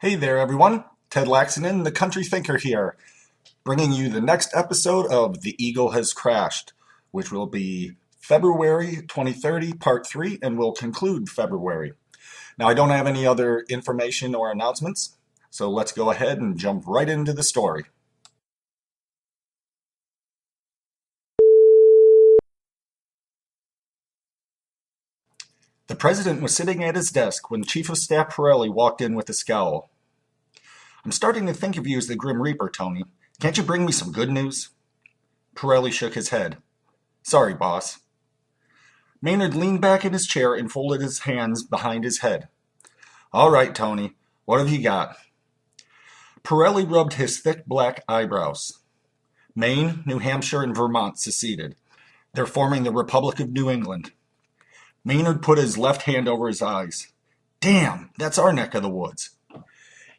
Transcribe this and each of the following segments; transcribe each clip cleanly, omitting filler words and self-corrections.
Hey there, everyone. Ted Laxonen, the Country Thinker here, bringing you the next episode of The Eagle Has Crashed, which will be February 2030, Part 3, and will conclude February. Now, I don't have any other information or announcements, so let's go ahead and jump right into the story. The president was sitting at his desk when Chief of Staff Pirelli walked in with a scowl. I'm starting to think of you as the Grim Reaper, Tony. Can't you bring me some good news? Pirelli shook his head. Sorry, boss. Maynard leaned back in his chair and folded his hands behind his head. All right, Tony, what have you got? Pirelli rubbed his thick black eyebrows. Maine, New Hampshire, and Vermont seceded. They're forming the Republic of New England. Maynard put his left hand over his eyes. Damn, that's our neck of the woods.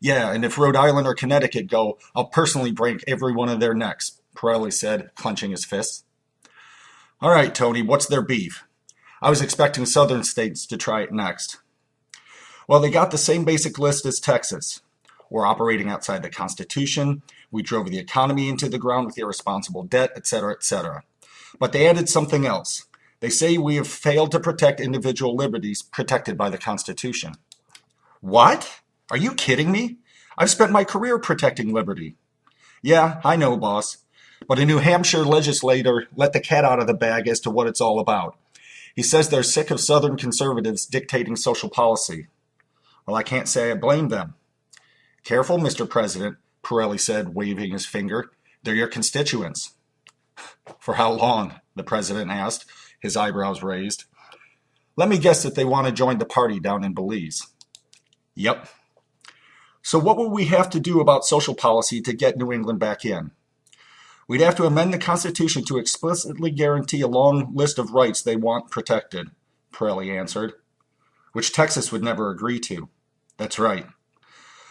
Yeah, and if Rhode Island or Connecticut go, I'll personally break every one of their necks, Pirelli said, clenching his fists. All right, Tony, what's their beef? I was expecting southern states to try it next. Well, they got the same basic list as Texas. We're operating outside the Constitution. We drove the economy into the ground with irresponsible debt, etc., etc. But they added something else. They say we have failed to protect individual liberties protected by the Constitution. What? Are you kidding me? I've spent my career protecting liberty. Yeah, I know, boss. But a New Hampshire legislator let the cat out of the bag as to what it's all about. He says they're sick of Southern conservatives dictating social policy. Well, I can't say I blame them. Careful, Mr. President, Pirelli said, waving his finger. They're your constituents. For how long? The president asked, his eyebrows raised. Let me guess that they want to join the party down in Belize. Yep. So what will we have to do about social policy to get New England back in? We'd have to amend the Constitution to explicitly guarantee a long list of rights they want protected, Pirelli answered, which Texas would never agree to. That's right.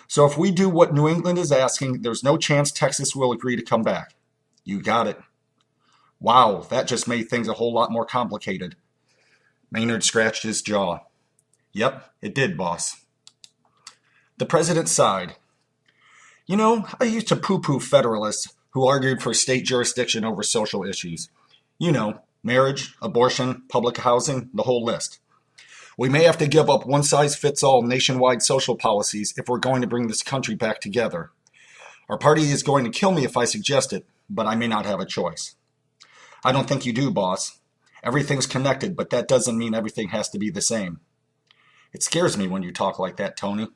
So if we do what New England is asking, there's no chance Texas will agree to come back. You got it. Wow, that just made things a whole lot more complicated. Maynard scratched his jaw. Yep, it did, boss. The president sighed. You know, I used to poo-poo Federalists who argued for state jurisdiction over social issues. You know, marriage, abortion, public housing, the whole list. We may have to give up one-size-fits-all nationwide social policies if we're going to bring this country back together. Our party is going to kill me if I suggest it, but I may not have a choice. I don't think you do, boss. Everything's connected, but that doesn't mean everything has to be the same. It scares me when you talk like that, Tony.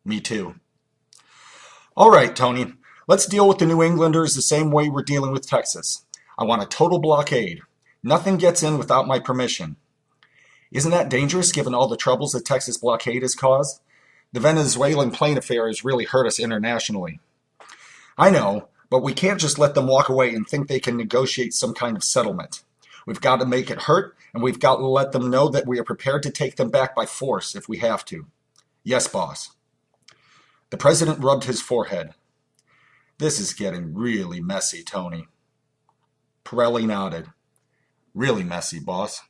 Me too. All right, Tony. Let's deal with the New Englanders the same way we're dealing with Texas. I want a total blockade. Nothing gets in without my permission. Isn't that dangerous given all the troubles the Texas blockade has caused? The Venezuelan plane affair has really hurt us internationally. I know, but we can't just let them walk away and think they can negotiate some kind of settlement. We've got to make it hurt, and we've got to let them know that we are prepared to take them back by force if we have to. Yes, boss. The president rubbed his forehead. This is getting really messy, Tony. Pirelli nodded. Really messy, boss.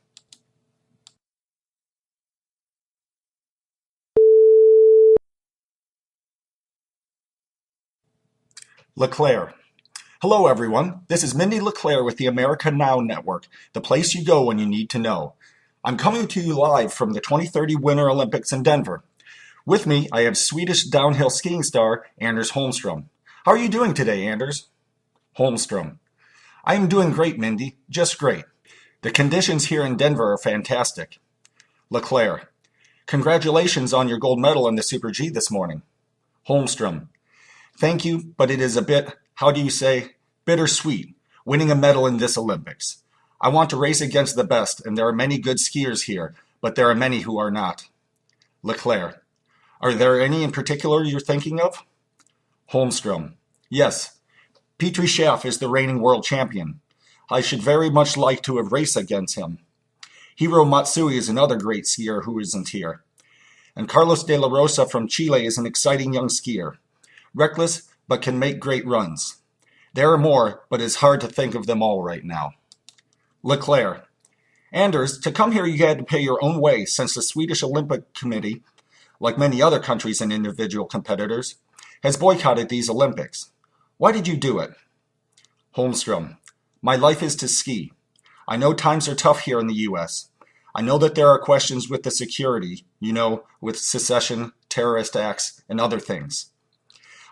LeClaire. Hello, everyone. This is Mindy LeClaire with the America Now Network, the place you go when you need to know. I'm coming to you live from the 2030 Winter Olympics in Denver. With me, I have Swedish downhill skiing star Anders Holmstrom. How are you doing today, Anders? Holmstrom. I am doing great, Mindy. Just great. The conditions here in Denver are fantastic. LeClaire. Congratulations on your gold medal in the Super G this morning. Holmstrom. Thank you, but it is a bit, how do you say, bittersweet, winning a medal in this Olympics. I want to race against the best, and there are many good skiers here, but there are many who are not. LeClaire. Are there any in particular you're thinking of? Holmstrom. Yes. Petri Schaff is the reigning world champion. I should very much like to have raced against him. Hiro Matsui is another great skier who isn't here. And Carlos de la Rosa from Chile is an exciting young skier. Reckless, but can make great runs. There are more, but it's hard to think of them all right now. LeClaire. Anders, to come here you had to pay your own way since the Swedish Olympic Committee like many other countries and individual competitors, has boycotted these Olympics. Why did you do it? Holmstrom, my life is to ski. I know times are tough here in the U.S. I know that there are questions with the security, with secession, terrorist acts, and other things.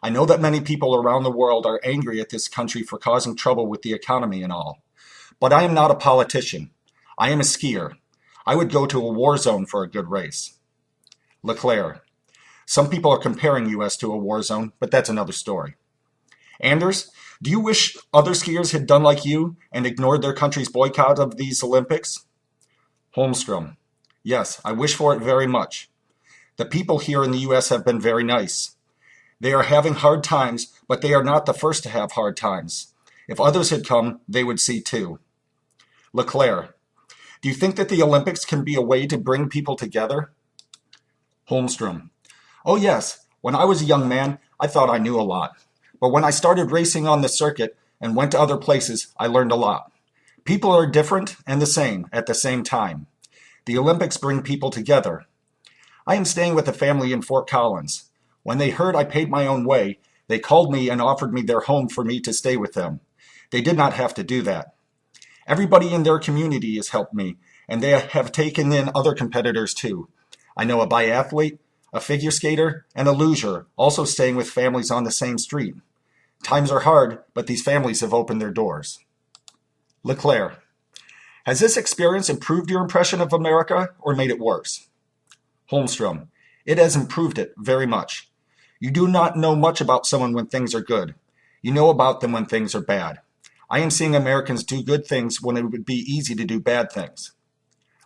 I know that many people around the world are angry at this country for causing trouble with the economy and all. But I am not a politician. I am a skier. I would go to a war zone for a good race. Leclerc, some people are comparing U.S. to a war zone, but that's another story. Anders, do you wish other skiers had done like you and ignored their country's boycott of these Olympics? Holmstrom, yes, I wish for it very much. The people here in the U.S. have been very nice. They are having hard times, but they are not the first to have hard times. If others had come, they would see too. Leclerc, do you think that the Olympics can be a way to bring people together? Holmstrom, oh yes, when I was a young man, I thought I knew a lot. But when I started racing on the circuit and went to other places, I learned a lot. People are different and the same at the same time. The Olympics bring people together. I am staying with a family in Fort Collins. When they heard I paid my own way, they called me and offered me their home for me to stay with them. They did not have to do that. Everybody in their community has helped me, and they have taken in other competitors too. I know a biathlete, a figure skater, and a luger, also staying with families on the same street. Times are hard, but these families have opened their doors. Leclerc, has this experience improved your impression of America or made it worse? Holmstrom, it has improved it very much. You do not know much about someone when things are good. You know about them when things are bad. I am seeing Americans do good things when it would be easy to do bad things.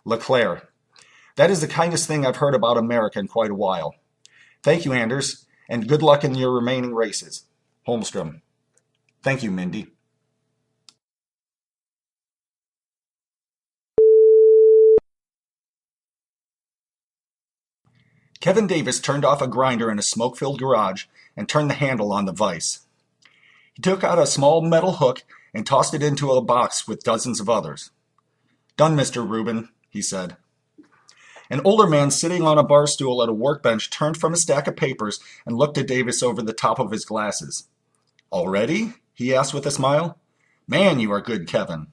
Leclerc, that is the kindest thing I've heard about America in quite a while. Thank you, Anders, and good luck in your remaining races. Holmstrom, thank you, Mindy. Kevin Davis turned off a grinder in a smoke-filled garage and turned the handle on the vise. He took out a small metal hook and tossed it into a box with dozens of others. Done, Mr. Rubin, he said. An older man sitting on a bar stool at a workbench turned from a stack of papers and looked at Davis over the top of his glasses. Already? He asked with a smile. Man, you are good, Kevin.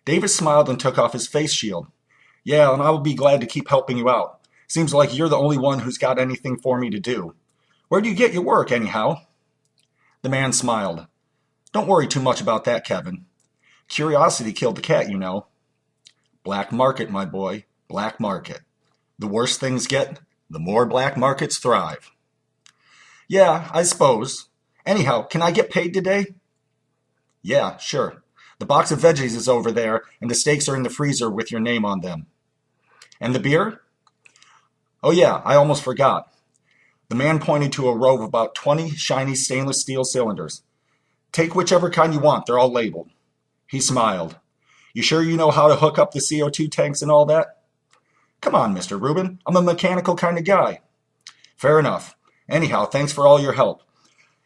Davis smiled and took off his face shield. Yeah, and I will be glad to keep helping you out. Seems like you're the only one who's got anything for me to do. Where do you get your work, anyhow? The man smiled. Don't worry too much about that, Kevin. Curiosity killed the cat, you know. Black market, my boy, black market. The worse things get, the more black markets thrive. Yeah, I suppose. Anyhow, can I get paid today? Yeah, sure. The box of veggies is over there, and the steaks are in the freezer with your name on them. And the beer? Oh yeah, I almost forgot. The man pointed to a row of about 20 shiny stainless steel cylinders. Take whichever kind you want, they're all labeled. He smiled. You sure you know how to hook up the CO2 tanks and all that? Come on, Mr. Rubin, I'm a mechanical kind of guy. Fair enough. Anyhow, thanks for all your help.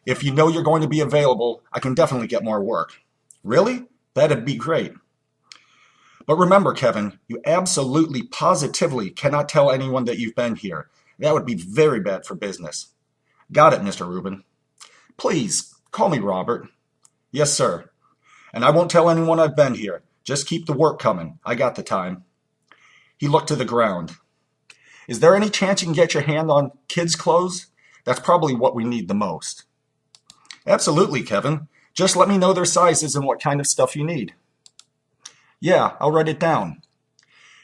If you know you're going to be available, I can definitely get more work. Really? That'd be great. But remember, Kevin, you absolutely, positively cannot tell anyone that you've been here. That would be very bad for business. Got it, Mr. Rubin. Please, call me Robert. Yes, sir. And I won't tell anyone I've been here. Just keep the work coming. I got the time. He looked to the ground. Is there any chance you can get your hand on kids' clothes? That's probably what we need the most. Absolutely, Kevin. Just let me know their sizes and what kind of stuff you need. Yeah, I'll write it down.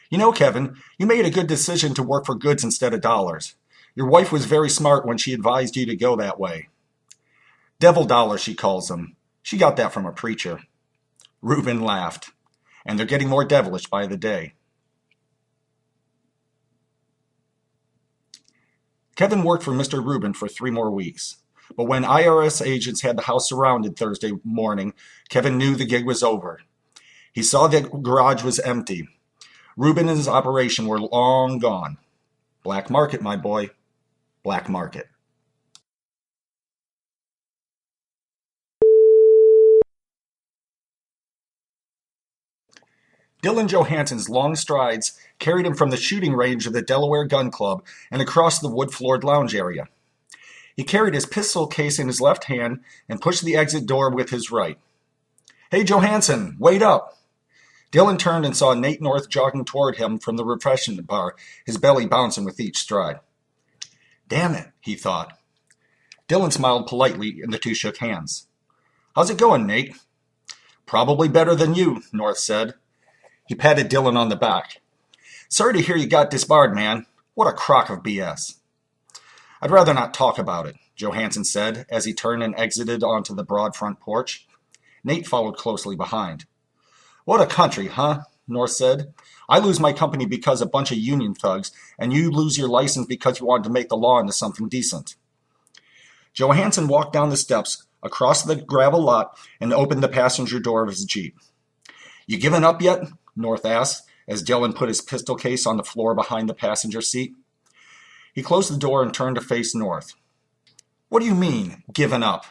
You know, Kevin, you made a good decision to work for goods instead of dollars. Your wife was very smart when she advised you to go that way. Devil dollars, she calls them. She got that from a preacher. Reuben laughed. And they're getting more devilish by the day. Kevin worked for Mr. Rubin for 3 more weeks. But when IRS agents had the house surrounded Thursday morning, Kevin knew the gig was over. He saw the garage was empty. Rubin and his operation were long gone. Black market, my boy. Black market. Dylan Johansson's long strides carried him from the shooting range of the Delaware Gun Club and across the wood-floored lounge area. He carried his pistol case in his left hand and pushed the exit door with his right. "Hey, Johansson, wait up!" Dylan turned and saw Nate North jogging toward him from the refreshment bar, his belly bouncing with each stride. "Damn it," he thought. Dylan smiled politely, and the two shook hands. "How's it going, Nate?" "Probably better than you," North said. He patted Dylan on the back. "Sorry to hear you got disbarred, man. What a crock of BS." "I'd rather not talk about it," Johansson said as he turned and exited onto the broad front porch. Nate followed closely behind. "What a country, huh?" North said. "I lose my company because a bunch of union thugs, and you lose your license because you wanted to make the law into something decent." Johansson walked down the steps, across the gravel lot, and opened the passenger door of his Jeep. "You given up yet?" North asked, as Dylan put his pistol case on the floor behind the passenger seat. He closed the door and turned to face North. "What do you mean, given up?"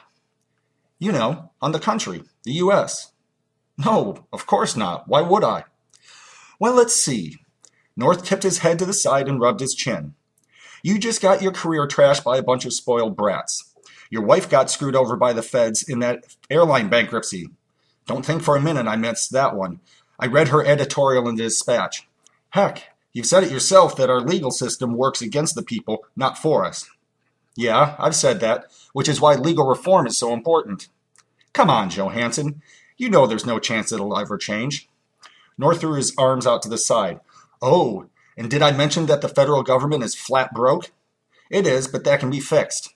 "You know, on the country, the U.S." "No, of course not. Why would I?" "Well, let's see." North tipped his head to the side and rubbed his chin. "You just got your career trashed by a bunch of spoiled brats. Your wife got screwed over by the feds in that airline bankruptcy. Don't think for a minute I missed that one. I read her editorial in the Dispatch. Heck, you've said it yourself that our legal system works against the people, not for us." "Yeah, I've said that, which is why legal reform is so important." "Come on, Johansson. You know there's no chance it'll ever change." North threw his arms out to the side. "Oh, and did I mention that the federal government is flat broke?" "It is, but that can be fixed."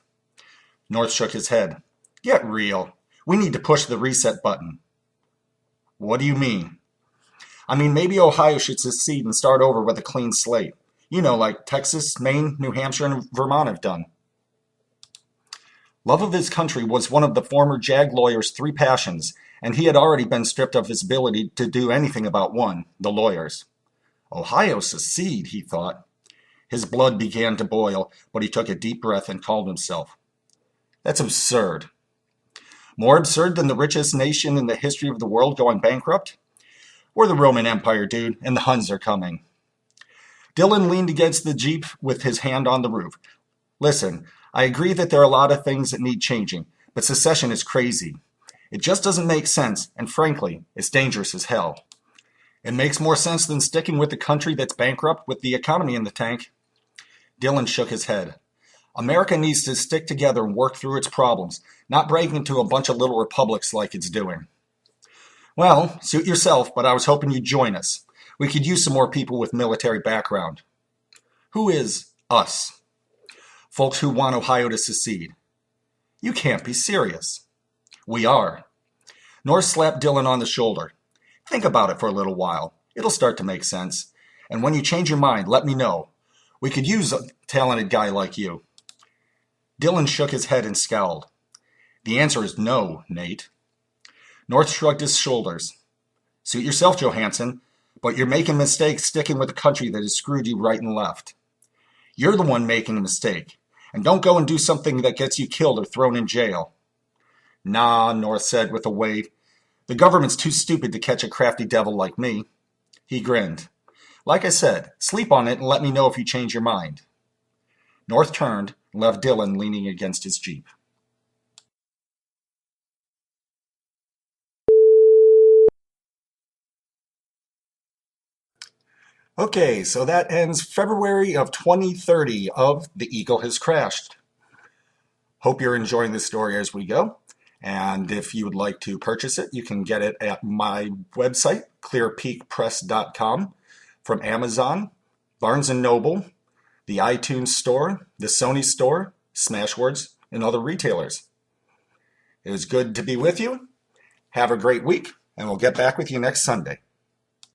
North shook his head. "Get real. We need to push the reset button." "What do you mean?" "I mean, maybe Ohio should secede and start over with a clean slate. You know, like Texas, Maine, New Hampshire, and Vermont have done." Love of his country was one of the former JAG lawyer's three passions, and he had already been stripped of his ability to do anything about one, the lawyer's. Ohio secede, he thought. His blood began to boil, but he took a deep breath and calmed himself. That's absurd. More absurd than the richest nation in the history of the world going bankrupt? We're the Roman Empire, dude, and the Huns are coming. Dylan leaned against the Jeep with his hand on the roof. Listen, I agree that there are a lot of things that need changing, but secession is crazy. It just doesn't make sense, and frankly, it's dangerous as hell. It makes more sense than sticking with a country that's bankrupt with the economy in the tank. Dylan shook his head. America needs to stick together and work through its problems, not break into a bunch of little republics like it's doing. Well, suit yourself, but I was hoping you'd join us. We could use some more people with military background. Who is us? Folks who want Ohio to secede. You can't be serious. We are. North slapped Dylan on the shoulder. Think about it for a little while. It'll start to make sense. And when you change your mind, let me know. We could use a talented guy like you. Dylan shook his head and scowled. The answer is no, Nate. North shrugged his shoulders. Suit yourself, Johansson, but you're making mistakes sticking with a country that has screwed you right and left. You're the one making a mistake, and don't go and do something that gets you killed or thrown in jail. Nah, North said with a wave. The government's too stupid to catch a crafty devil like me. He grinned. Like I said, sleep on it and let me know if you change your mind. North turned and left Dylan leaning against his Jeep. Okay, so that ends February of 2030 of The Eagle Has Crashed. Hope you're enjoying this story as we go. And if you would like to purchase it, you can get it at my website, clearpeakpress.com, from Amazon, Barnes & Noble, the iTunes Store, the Sony Store, Smashwords, and other retailers. It was good to be with you. Have a great week, and we'll get back with you next Sunday.